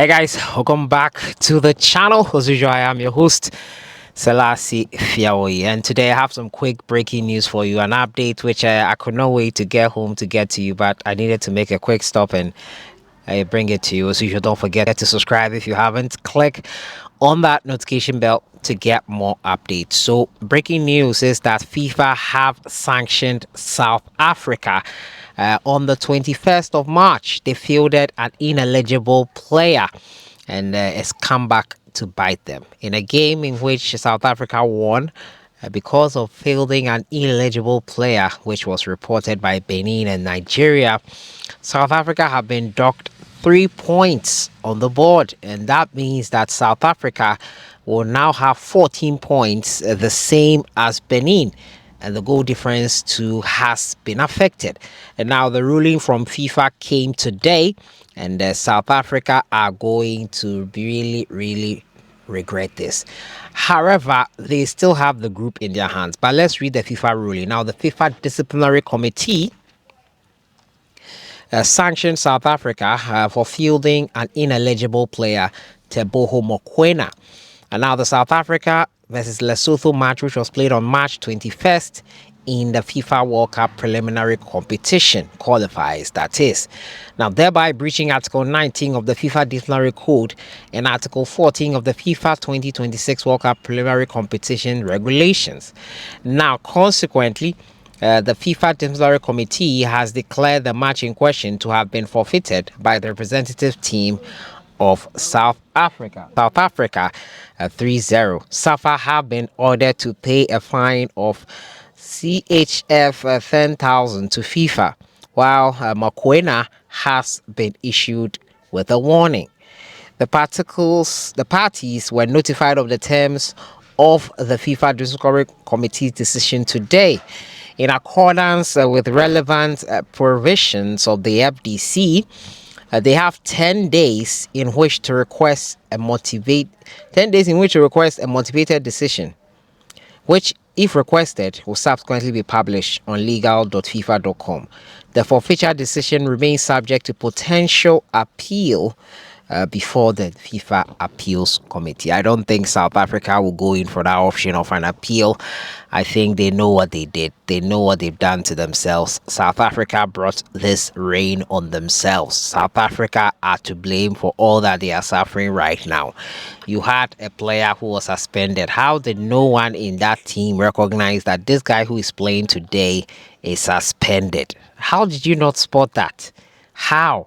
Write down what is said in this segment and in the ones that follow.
Hey guys, welcome back to the channel. As usual, I am your host, Selassie Fiawoyi, and today I have some quick breaking news for you, an update which I could not wait to get home to get to you, but I needed to make a quick stop and bring it to you. As usual, don't forget to subscribe if you haven't. Click on that notification bell to get more updates. So, breaking news is that FIFA have sanctioned South Africa. On the 21st of March, they fielded an ineligible player, and it's come back to bite them in a game in which South Africa won because of fielding an ineligible player, which was reported by Benin and Nigeria. South Africa have been docked 3 points on the board, and that means that South Africa will now have 14 points, the same as Benin, and the goal difference too has been affected. And now the ruling from FIFA came today, and South Africa are going to really regret this. However, they still have the group in their hands. But let's read the FIFA ruling. Now, the FIFA disciplinary committee sanctioned South Africa for fielding an ineligible player, Teboho Mokoena. And now the South Africa versus Lesotho match, which was played on March 21st in the FIFA World Cup preliminary competition, qualifiers, that is. Now, thereby breaching Article 19 of the FIFA Disciplinary Code and Article 14 of the FIFA 2026 World Cup preliminary competition regulations. Now, consequently, the FIFA Disciplinary Committee has declared the match in question to have been forfeited by the representative team of South Africa. South Africa 3-0. SAFA have been ordered to pay a fine of CHF 10,000 to FIFA, while Mokoena has been issued with a warning. The parties were notified of the terms of the FIFA Disciplinary Committee's decision today. In accordance with relevant provisions of the FDC, they have 10 days in which to request a motivated decision, which, if requested, will subsequently be published on legal.fifa.com. The forfeiture decision remains subject to potential appeal before the FIFA Appeals Committee. I don't think South Africa will go in for that option of an appeal. I think they know what they did. They know what they've done to themselves. South Africa brought this reign on themselves. South Africa are to blame for all that they are suffering right now. You had a player who was suspended. How did no one in that team recognize that this guy who is playing today is suspended? How did you not spot that? How?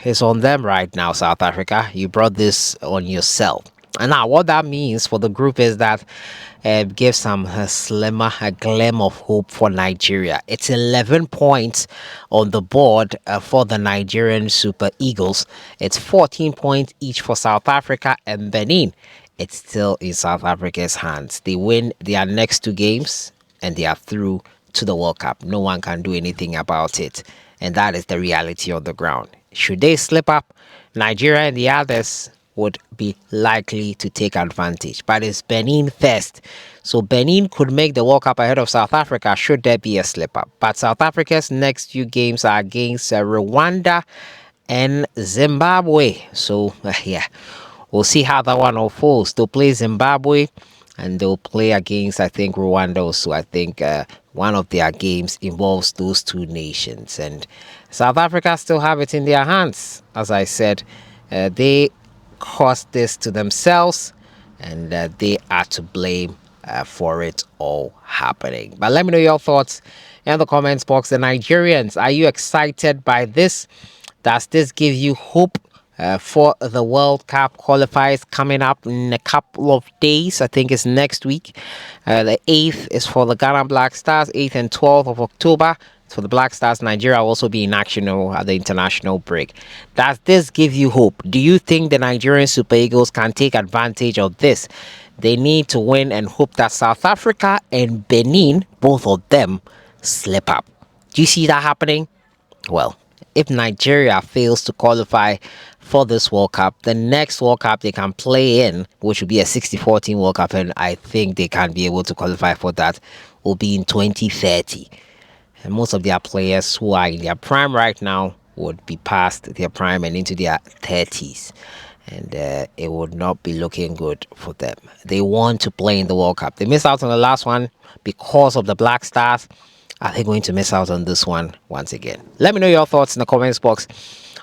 It's on them right now, South Africa. You brought this on yourself. And now what that means for the group is that gives some a gleam of hope for Nigeria. It's 11 points on the board for the Nigerian Super Eagles. It's 14 points each for South Africa and Benin. It's still in South Africa's hands. They win their next 2 games and they are through to the World Cup. No one can do anything about it. And that is the reality on the ground. Should they slip up, Nigeria and the others would be likely to take advantage. But it's Benin first. So Benin could make the World Cup ahead of South Africa should there be a slip up. But South Africa's next few games are against Rwanda and Zimbabwe. So, yeah, we'll see how that one unfolds. They'll play Zimbabwe and they'll play against, I think, Rwanda also. I think one of their games involves those 2 nations. And South Africa still have it in their hands. As I said, they caused this to themselves, and they are to blame for it all happening. But let me know your thoughts in the comments box. The Nigerians, are you excited by this? Does this give you hope for the World Cup qualifiers coming up in a couple of days? I think it's next week. The 8th is for the Ghana Black Stars, 8th and 12th of October. For the Black Stars, Nigeria will also be in action at the international break. Does this give you hope? Do you think the Nigerian Super Eagles can take advantage of this? They need to win and hope that South Africa and Benin, both of them, slip up. Do you see that happening? Well, if Nigeria fails to qualify for this World Cup, the next World Cup they can play in, which will be a 60-14 World Cup, and I think they can be able to qualify for that, will be in 2030. And most of their players who are in their prime right now would be past their prime and into their 30s, and it would not be looking good for them. They want to play in the World Cup. They missed out on the last one because of the Black Stars. Are they going to miss out on this one once again? Let me know your thoughts in the comments box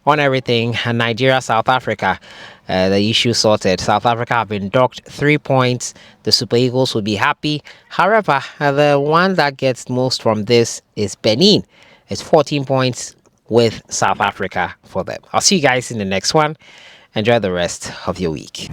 on everything. Nigeria, South Africa, the issue sorted. South Africa have been docked 3 points. The Super Eagles will be happy. However, the one that gets most from this is Benin. It's 14 points with South Africa for them. I'll see you guys in the next one. Enjoy the rest of your week.